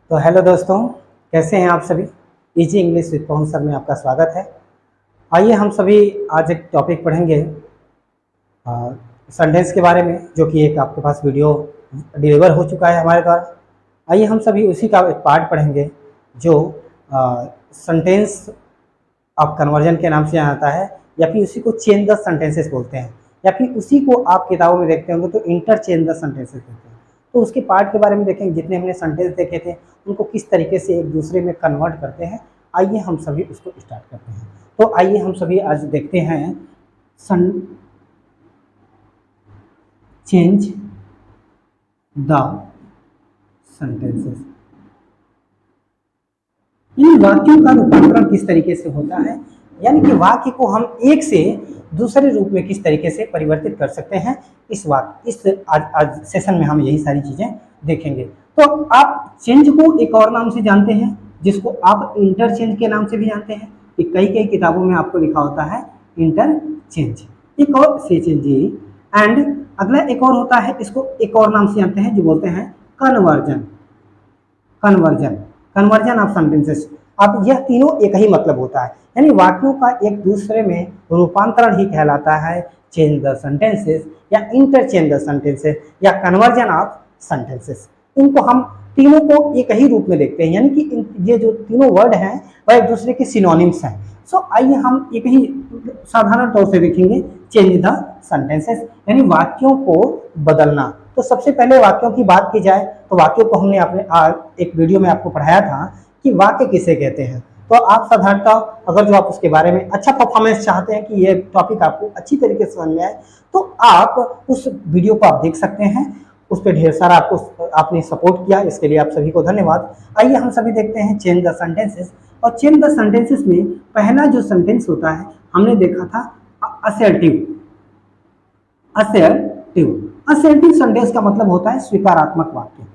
तो हेलो दोस्तों, कैसे हैं आप सभी। Easy English with Pawan sir में आपका स्वागत है। आइए हम सभी आज एक टॉपिक पढ़ेंगे सेंटेंस के बारे में, जो कि एक आपके पास वीडियो डिलीवर हो चुका है हमारे द्वारा। आइए हम सभी उसी का एक पार्ट पढ़ेंगे जो सेंटेंस ऑफ कन्वर्जन के नाम से जाना जाता है, या फिर उसी को चेंज द सेंटेंसेस बोलते हैं, या फिर उसी को आप किताबों में देखते होंगे तो इंटरचेंज द सेंटेंसेस बोलते हैं। तो उसके पार्ट के बारे में देखेंगे, जितने हमने सेंटेंस देखे थे उनको किस तरीके से एक दूसरे में कन्वर्ट करते हैं। आइए हम सभी उसको स्टार्ट करते हैं। तो आइए हम सभी आज देखते हैं चेंज द सेंटेंसेस। इन वाक्यों का रूपांतरण किस तरीके से होता है, यानी कि वाक्य को हम एक से दूसरे रूप में किस तरीके से परिवर्तित कर सकते हैं। इस आज सेशन में हम यही सारी चीजें देखेंगे। तो आप चेंज को एक और नाम से जानते हैं, जिसको आप इंटरचेंज के नाम से भी जानते हैं। कि कई किताबों में आपको लिखा होता है इंटरचेंज, एक और से चेंज। एंड अगला एक और होता है, इसको एक और नाम से जानते हैं जो बोलते हैं कन्वर्जन। Conversion of sentences. अब यह तीनों एक ही मतलब होता है, यानी वाक्यों का एक दूसरे में रूपांतरण ही कहलाता है चेंज द सेंटेंसेस, या इंटरचेंज द सेंटेंसेस, या कन्वर्जन ऑफ सेंटेंसेस। इनको हम तीनों को एक ही रूप में देखते हैं, यानी कि ये जो तीनों वर्ड हैं वह एक दूसरे के सिनोनिम्स हैं। सो आइए हम एक ही साधारण तौर से देखेंगे चेंज द सेंटेंसेस, यानी वाक्यों को बदलना। तो सबसे पहले वाक्यों की बात की जाए तो वाक्यों को हमने अपने एक वीडियो में आपको पढ़ाया था कि वाक्य किसे कहते हैं। तो आप साधारणतः अगर जो आप उसके बारे में अच्छा परफॉर्मेंस चाहते हैं कि ये टॉपिक आपको अच्छी तरीके से समझ में आए, तो आप उस वीडियो को आप देख सकते हैं। उस पर ढेर सारा आपने सपोर्ट किया, इसके लिए आप सभी को धन्यवाद। आइए हम सभी देखते हैं चेंज द सेंटेंसेस। और चेंज द सेंटेंसेस में पहला जो सेंटेंस होता है हमने देखा था असर्टिव। असर्टिव सेंटेंस का मतलब होता है स्वीकारात्मक वाक्य।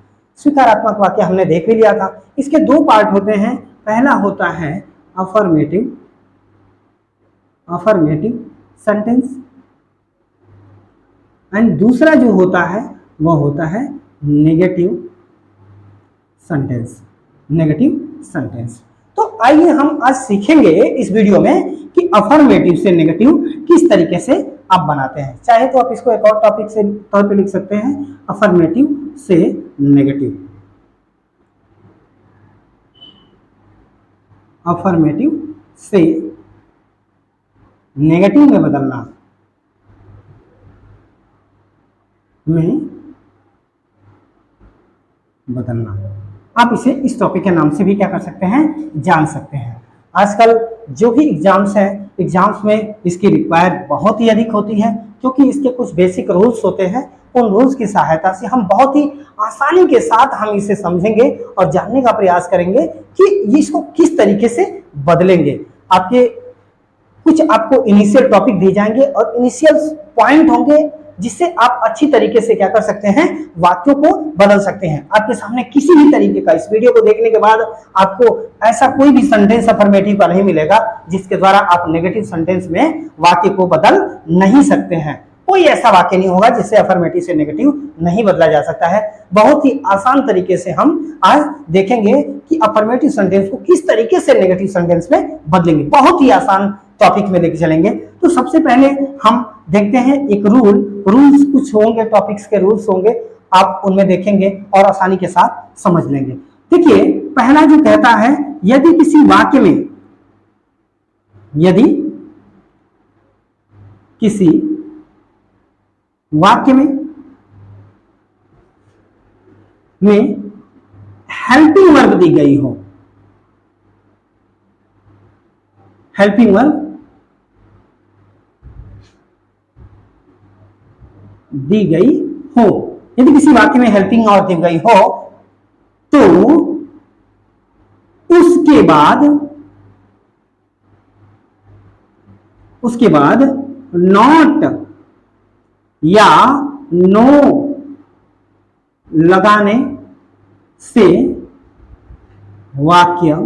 स्वीकारात्मक वाक्य हमने देख भी लिया था। इसके दो पार्ट होते हैं। पहला होता है अफर्मेटिव सेंटेंस, एंड दूसरा जो होता है वह होता है नेगेटिव सेंटेंस। तो आइए हम आज सीखेंगे इस वीडियो में कि अफर्मेटिव से नेगेटिव किस तरीके से आप बनाते हैं। चाहे तो आप इसको एक और टॉपिक से तौर पे लिख सकते हैं, अफर्मेटिव से नेगेटिव। अफर्मेटिव से नेगेटिव में बदलना आप इसे इस टॉपिक के नाम से भी क्या कर सकते हैं, जान सकते हैं। आजकल जो भी एग्जाम्स में इसकी रिक्वायर बहुत ही अधिक होती है, क्योंकि इसके कुछ बेसिक रूल्स होते हैं। उन रूल्स की सहायता से हम बहुत ही आसानी के साथ हम इसे समझेंगे और जानने का प्रयास करेंगे कि इसको किस तरीके से बदलेंगे। आपको इनिशियल टॉपिक दिए जाएंगे और इनिशियल पॉइंट होंगे, जिससे आप अच्छी तरीके से क्या कर सकते हैं, वाक्यों को बदल सकते हैं। आपके सामने किसी भी तरीके का इस वीडियो को देखने के बाद आपको ऐसा कोई भी सेंटेंस अफर्मेटिव का नहीं मिलेगा जिसके द्वारा आप नेगेटिव सेंटेंस में वाक्य को बदल नहीं सकते हैं। कोई ऐसा वाक्य नहीं होगा जिससे अफर्मेटिव से नेगेटिव नहीं बदला जा सकता है। बहुत ही आसान तरीके से हम आज देखेंगे कि अफर्मेटिव सेंटेंस को किस तरीके से नेगेटिव सेंटेंस में बदलेंगे। बहुत ही आसान टॉपिक में लेके चलेंगे। तो सबसे पहले हम देखते हैं एक रूल्स कुछ होंगे, टॉपिक्स के रूल्स होंगे, आप उनमें देखेंगे और आसानी के साथ समझ लेंगे। देखिए, पहला जो कहता है, यदि किसी वाक्य में हेल्पिंग वर्ब दी गई हो, हेल्पिंग वर्ब दी गई हो, यदि किसी वाक्य में हेल्पिंग वर्ब दी गई हो, तो उसके बाद नॉट या नो लगाने से वाक्य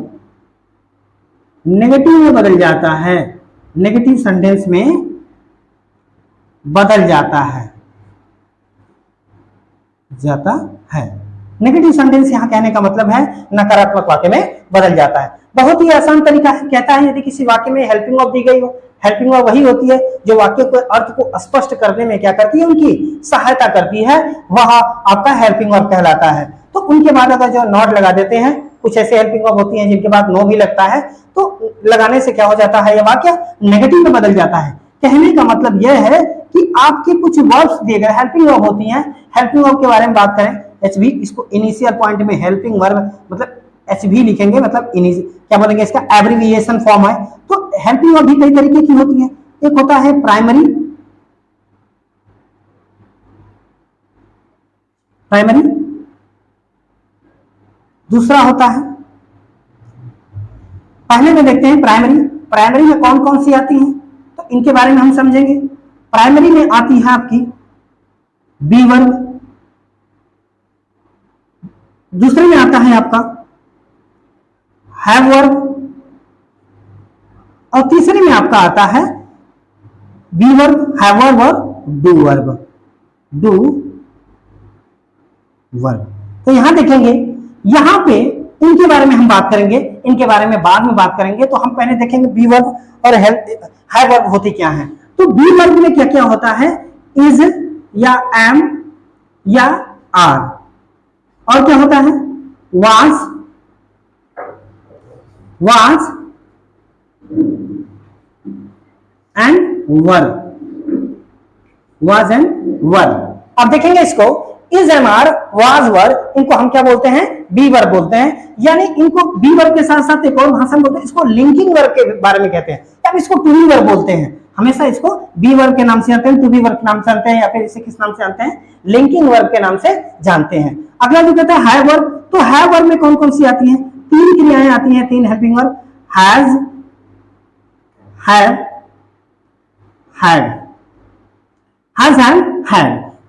नेगेटिव में बदल जाता है, नेगेटिव सेंटेंस में बदल जाता है। नेगेटिव सेंटेंस यहाँ कहने का मतलब है नकारात्मक वाक्य में बदल जाता है। बहुत ही आसान तरीका है, कहता है यदि किसी वाक्य में हेल्पिंग ऑफ दी गई हो, हेल्पिंग ऑफ वही होती है जो वाक्य के अर्थ को स्पष्ट करने में क्या करती है, उनकी सहायता करती है, वह आपका हेल्पिंग ऑफ कहलाता है। तो उनके बाद अगर जो नॉट लगा देते हैं, कुछ ऐसे हेल्पिंग ऑफ होती हैं जिनके बाद नो भी लगता है, तो लगाने से क्या हो जाता है, यह वाक्य नेगेटिव में बदल जाता है। कहने का मतलब यह है कि आपके कुछ वर्ब्स दिए गए हेल्पिंग ऑफ होती हैं। हेल्पिंग ऑफ के बारे में बात करें, एचवी, इसको इनिशियल पॉइंट में हेल्पिंग वर्ब मतलब एचवी लिखेंगे, मतलब क्या बोलेंगे, इसका एब्रिविएशन फॉर्म है। तो हेल्पिंग ऑफ भी कई तरीके की होती है। एक होता है प्राइमरी, दूसरा होता है, पहले में देखते हैं प्राइमरी में कौन कौन सी आती हैं, तो इनके बारे में हम समझेंगे। प्राइमरी में आती है आपकी बी वर्ब, दूसरे में आता है आपका हैव वर्ब, और तीसरे में आपका आता है बी वर्ब, हैव वर्ब और डू वर्ब, तो यहां देखेंगे, यहां पे इनके बारे में हम बात करेंगे, इनके बारे में बाद में बात करेंगे। तो हम पहले देखेंगे बी वर्ब और हैव वर्ब होती क्या है। तो बी वर्ब में क्या क्या होता है, इज या एम या आर, और क्या होता है वाज एंड वर। अब देखेंगे इसको, is am are, was were, इनको हम क्या बोलते हैं, बी वर्ब बोलते हैं। यानी इनको बी वर्ब के साथ साथ एक और भाषा में बोलते हैं, इसको लिंकिंग वर्ब के बारे में कहते हैं, या इसको टू बी वर्ब बोलते हैं। हमेशा इसको बी वर्ब के नाम से जानते हैं, टू बी वर्ब के नाम से जानते हैं, या फिर इसे किस नाम से जानते हैं, लिंकिंग वर्ब के नाम से जानते हैं। अगला जो कहता है हैव वर्ब, तो हैव वर्ब में कौन कौन सी आती हैं, तीन क्रियाएं आती हैं, तीन helping verb, has, have, had.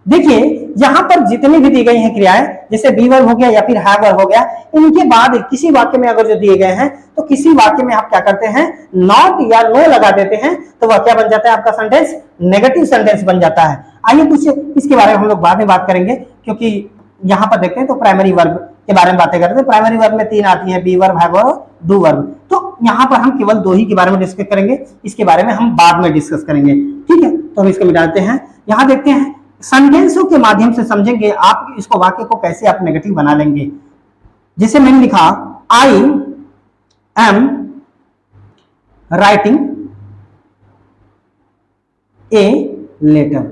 देखिए यहां पर जितनी भी दी गई हैं क्रियाएं, जैसे बी वर्ब हो गया या फिर हैव वर्ब हो गया, इनके बाद किसी वाक्य में अगर जो दिए गए हैं, तो किसी वाक्य में आप क्या करते हैं, नॉट या नो लगा देते हैं, तो वह क्या बन जाता है, आपका सेंटेंस नेगेटिव सेंटेंस बन जाता है। आइए कुछ इसके बारे में हम लोग बाद में बात करेंगे, क्योंकि यहां पर देखते हैं तो प्राइमरी वर्ब के बारे में बातें करते हैं। प्राइमरी वर्ब में तीन आती है, बी वर्ब, हैव वर्ब और डू वर्ब। तो यहाँ पर हम केवल दो ही के बारे में डिस्कस करेंगे, इसके बारे में हम बाद में डिस्कस करेंगे, ठीक है। तो हम इसको मिटाते हैं। यहाँ देखते हैं सेंटेंसों के माध्यम से समझेंगे आप इसको, वाक्य को कैसे आप नेगेटिव बना लेंगे। जैसे मैंने लिखा, I am writing a letter,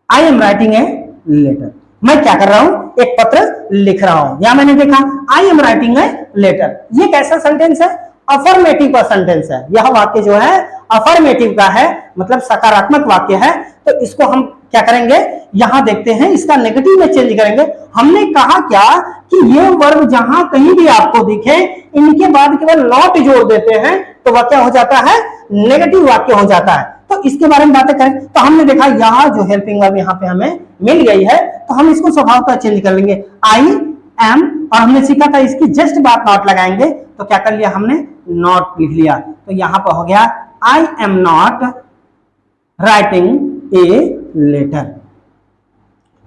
I am writing a letter, मैं क्या कर रहा हूं, एक पत्र लिख रहा हूं। या मैंने देखा I am writing a letter, ये कैसा सेंटेंस है, अफर्मेटिव का सेंटेंस है। यह वाक्य जो है अफर्मेटिव का है, मतलब सकारात्मक वाक्य है। तो इसको हम क्या करेंगे, यहां देखते हैं, इसका नेगेटिव में चेंज करेंगे। हमने कहा क्या कि ये वर्ब जहां कहीं भी आपको दिखे, इनके बाद केवल नॉट जोड़ देते हैं, तो वह क्या हो जाता है, नेगेटिव वाक्य हो जाता है। तो इसके बारे में बातें करें, तो हमने देखा यहाँ जो हेल्पिंग वर्ब यहाँ पे हमें मिल गई है, तो हम इसको स्वभावतः चेंज कर लेंगे, आई एम, और हमने सीखा था इसकी जस्ट बात नॉट लगाएंगे, तो क्या कर लिया हमने, नॉट लिख लिया। तो यहां पर हो गया I am not writing a letter,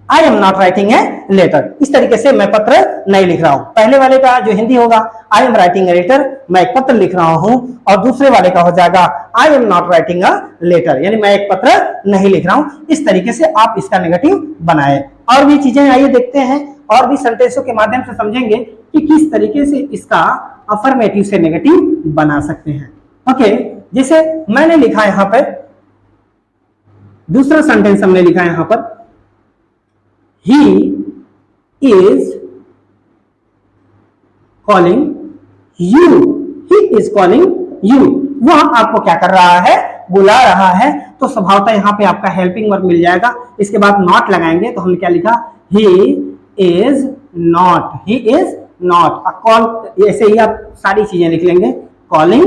I am not writing a letter. इस तरीके से मैं पत्र नहीं लिख रहा हूं। पहले वाले का जो हिंदी होगा, I am writing a letter, मैं एक पत्र लिख रहा हूं, और दूसरे वाले का हो जाएगा I am not writing a letter, यानी मैं एक पत्र नहीं लिख रहा हूं। इस तरीके से आप इसका नेगेटिव बनाए। और भी चीजें आइए देखते हैं, और भी सेंटेंसों के माध्यम से समझेंगे कि किस तरीके से इसका अफर्मेटिव से नेगेटिव बना सकते हैं। ओके, जैसे मैंने लिखा यहां पर, दूसरा सेंटेंस हमने लिखा यहां पर, he is calling you, he is calling you, वह आपको क्या कर रहा है, बुला रहा है। तो स्वभावतः यहां पे आपका हेल्पिंग वर्ब मिल जाएगा, इसके बाद नॉट लगाएंगे। तो हमने क्या लिखा, he is not, he is not a call, ऐसे ही आप सारी चीजें लिख लेंगे, calling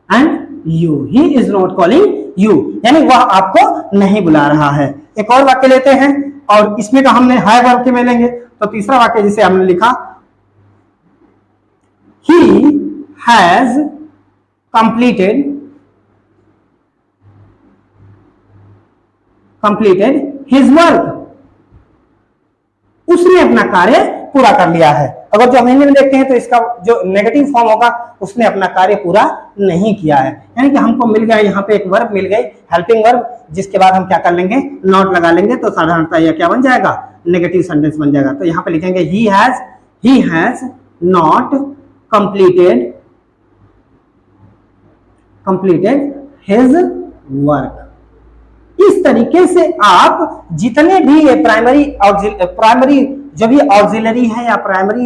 and you, he is not calling you, यानी वह आपको नहीं बुला रहा है। एक और वाक्य लेते हैं, और इसमें तो हमने हैव वर्ब के में लेंगे। तो तीसरा वाक्य जिसे हमने लिखा, he has completed his work, उसने अपना कार्य पूरा कर लिया है। अगर जो हम हिंदी में देखते हैं तो इसका जो नेगेटिव फॉर्म होगा उसने अपना कार्य पूरा नहीं किया है। यानी कि हमको मिल गया यहाँ पे एक वर्ब मिल गई, हेल्पिंग वर्ब, जिसके बाद हम क्या कर लेंगे, नॉट लगा लेंगे, तो साधारणतः यह क्या बन जाएगा, नेगेटिव सेंटेंस बन जाएगा। तो यहाँ पे लिखेंगे he has not completed his work. इस तरीके से आप जितने भी ये प्राइमरी जो भी ऑक्सिलरी है या प्राइमरी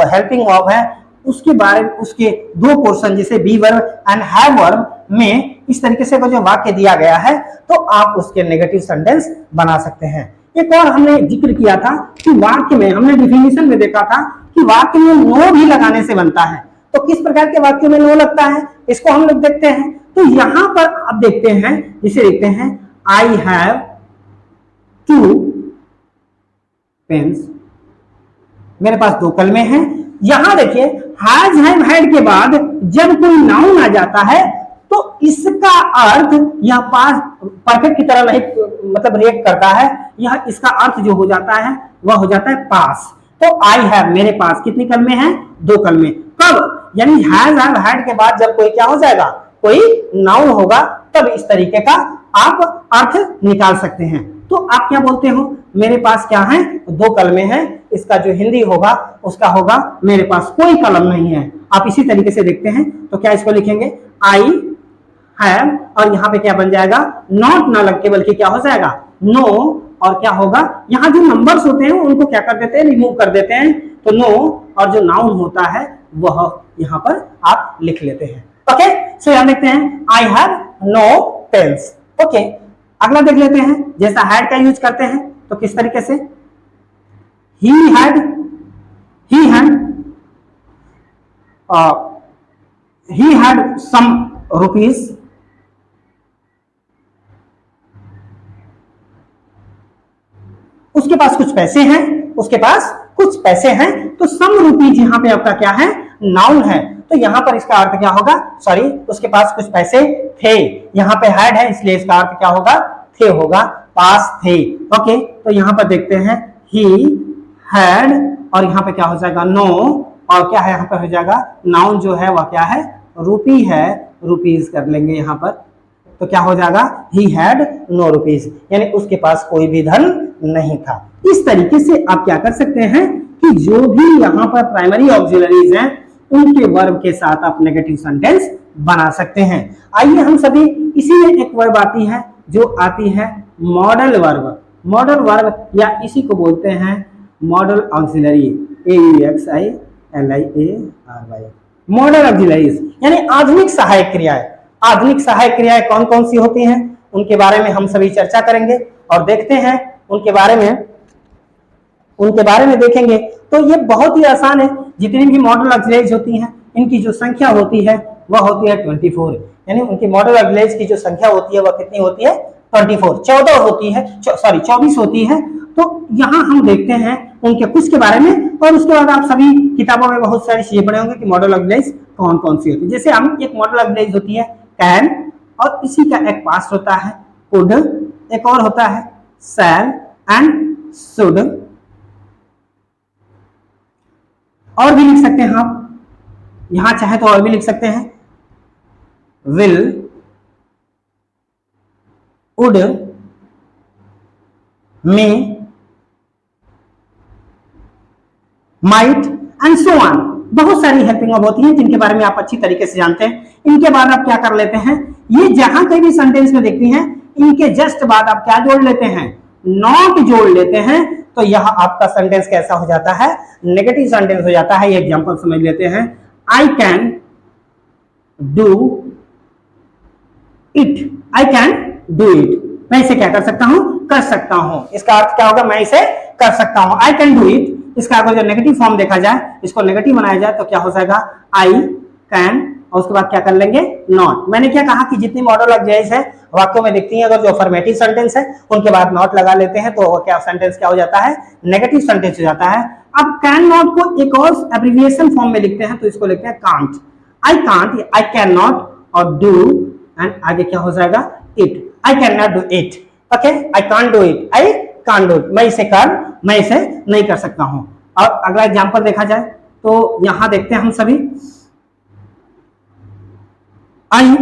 हेल्पिंग वर्ब है उसके बारे में, उसके दो पोर्शन जैसे be verb and have verb में इस तरीके से जो वाक्य दिया गया है तो आप उसके नेगेटिव सेंटेंस बना सकते हैं। एक और हमने जिक्र किया था कि वाक्य में, हमने डिफिनीशन में देखा था कि वाक्य में नो भी लगाने से बनता है। तो किस प्रकार के वाक्यों में नो लगता है इसको हम लोग देखते हैं। तो यहां पर आप देखते हैं, इसे देखते हैं, आई हैव 2 पेन्स, मेरे पास 2 कलमे हैं। यहां देखिए हैज हैव हैड के बाद जब कोई नाउन आ जाता है तो इसका अर्थ यह पास परफेक्ट की तरह नहीं मतलब रिएक्ट करता है, यह इसका अर्थ जो हो जाता है वह हो जाता है पास। तो आई हैव, मेरे पास कितनी कलमे हैं, 2 कलमे। कब, यानी हैज हैव हैड के बाद जब कोई क्या हो जाएगा, कोई नाउन होगा, तब इस तरीके का आप अर्थ निकाल सकते हैं। तो आप क्या बोलते हो, मेरे पास क्या है, 2 कलमे हैं, इसका जो हिंदी होगा उसका होगा मेरे पास कोई कलम नहीं है। आप इसी तरीके से देखते हैं तो क्या इसको लिखेंगे, आई हैव, और यहाँ पे क्या बन जाएगा, नॉट ना लग के बल्कि क्या हो जाएगा, नो, और क्या होगा, यहाँ जो नंबर्स होते हैं उनको क्या कर देते हैं, रिमूव कर देते हैं। तो नो और जो नाउन होता है वह यहाँ पर आप लिख लेते हैं। ओके, सो यहाँ देखते हैं I have no pens. Okay, अगला देख लेते हैं, जैसा हैड का यूज करते हैं तो किस तरीके से, he had some rupees, उसके पास कुछ पैसे हैं, उसके पास कुछ पैसे हैं। तो सम रुपीज यहाँ पे आपका क्या है, नाउन है, तो यहाँ पर इसका अर्थ क्या होगा, सॉरी, उसके पास कुछ पैसे थे, यहाँ पे हैड है इसलिए इसका अर्थ क्या होगा, थे होगा, पास थे। ओके, तो यहाँ पर देखते हैं ही हैड, और यहाँ पे क्या हो जाएगा, नो, और क्या है यहाँ पर हो जाएगा, नाउन जो है वह क्या है, रुपी है, रुपीज कर लेंगे यहाँ पर, तो क्या हो जाएगा, ही हैड नो रुपीज, यानी उसके पास कोई भी धन नहीं था। इस तरीके से आप क्या कर सकते हैं कि जो भी यहाँ पर प्राइमरी ऑक्सिलरीज हैं उनके वर्ब के साथ आप नेगेटिव सेंटेंस बना सकते हैं। आइए हम सभी, इसी में एक वर्ब आती है जो आती है मॉडल वर्ब। मॉडल वर्ब या इसी को बोलते हैं model auxiliary, AUXILIARY, model auxiliaries यानी आधुनिक सहायक क्रियाएं। आधुनिक सहायक क्रियाएं कौन कौन सी होती हैं उनके बारे में हम सभी चर्चा करेंगे और देखते हैं उनके बारे में देखेंगे। तो ये बहुत ही आसान है, जितनी भी मॉडल ऑक्सिलरीज होती हैं इनकी जो संख्या होती है वह होती है 24, यानी उनकी मॉडल ऑक्सिलरीज की जो संख्या होती है वह कितनी होती है, 24 होती है, 24 होती है। तो यहाँ हम देखते हैं उनके कुछ के बारे में, और उसके बाद आप सभी किताबों में बहुत सारी चीजें पढ़े होंगे कि मॉडल ऑक्सिलरीज कौन कौन सी होती है। जैसे हम एक मॉडल ऑक्सिलरीज होती है कैन, और इसी का एक पास्ट होता है कुड, एक और होता है शैल एंड शुड, और भी लिख सकते हैं आप, यहां चाहे तो और भी लिख सकते हैं, will, would, may, might and so on. बहुत सारी हेल्पिंग वर्ब होती हैं जिनके बारे में आप अच्छी तरीके से जानते हैं। इनके बाद आप क्या कर लेते हैं, ये जहां कहीं भी सेंटेंस में देखती हैं इनके जस्ट बाद आप क्या जोड़ लेते हैं, नॉट जोड़ लेते हैं, तो यह आपका सेंटेंस कैसा हो जाता है, नेगेटिव सेंटेंस हो जाता है। ये एग्जांपल समझ लेते हैं, I can do it, I can do it, मैं इसे क्या कर सकता हूं, कर सकता हूं। इसका अर्थ क्या होगा, मैं इसे कर सकता हूं, आई कैन डू इट। इसका अगर जो नेगेटिव फॉर्म देखा जाए, इसको नेगेटिव बनाया जाए तो क्या हो जाएगा, आई कैन, और उसके बाद क्या कर लेंगे, नॉट। मैंने क्या कहा कि जितनी मॉडल ऑक्सिलरीज है वाक्यों में दिखती हैं, अगर जो अफर्मेटिव सेंटेंस है उनके बाद नॉट लगा लेते हैं तो क्या सेंटेंस क्या हो जाता है, नेगेटिव सेंटेंस हो जाता है। अब कैन नॉट को एक और एब्रिविएशन फॉर्म में लिखते हैं, तो इसको लिखते हैं can't, I can't, I can not, और डू, एंड आगे क्या हो जाएगा, it, I can not do it. Okay, I can't do it, I can't do it, मैं इसे मैं इसे नहीं कर सकता हूं। और अगला एग्जांपल देखा जाए तो यहां देखते हैं हम सभी, आई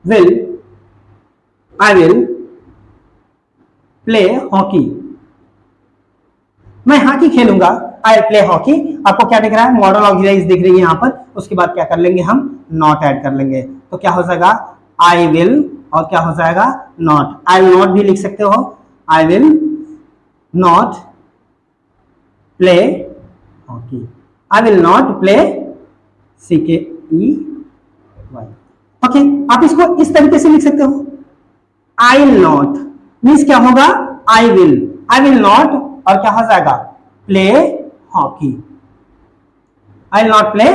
विल प्ले हॉकी, मैं हॉकी खेलूंगा, आई विल प्ले हॉकी। आपको क्या दिख रहा है, मॉडल ऑक्सिलरीज दिख रही है यहाँ पर, उसके बाद क्या कर लेंगे हम, नॉट ऐड कर लेंगे, तो क्या हो जाएगा, आई विल और क्या हो जाएगा, नॉट। आई विल नॉट भी लिख सकते हो, I will not play hockey, I will not play CKEY। Okay, आप इसको इस तरीके से लिख सकते हो, आई विल नॉट मीन्स क्या होगा, आई विल नॉट और क्या हो जाएगा, play hockey, I will not play.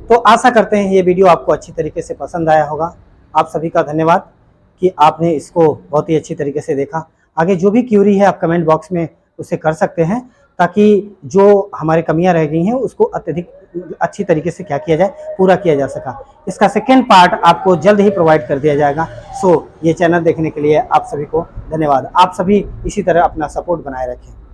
तो आशा करते हैं ये वीडियो आपको अच्छी तरीके से पसंद आया होगा। आप सभी का धन्यवाद कि आपने इसको बहुत ही अच्छी तरीके से देखा। आगे जो भी क्यूरी है आप कमेंट बॉक्स में उसे कर सकते हैं, ताकि जो हमारी कमियां रह गई हैं उसको अत्यधिक अच्छी तरीके से क्या किया जाए, पूरा किया जा सका। इसका सेकेंड पार्ट आपको जल्द ही प्रोवाइड कर दिया जाएगा। सो ये चैनल देखने के लिए आप सभी को धन्यवाद। आप सभी इसी तरह अपना सपोर्ट बनाए रखें।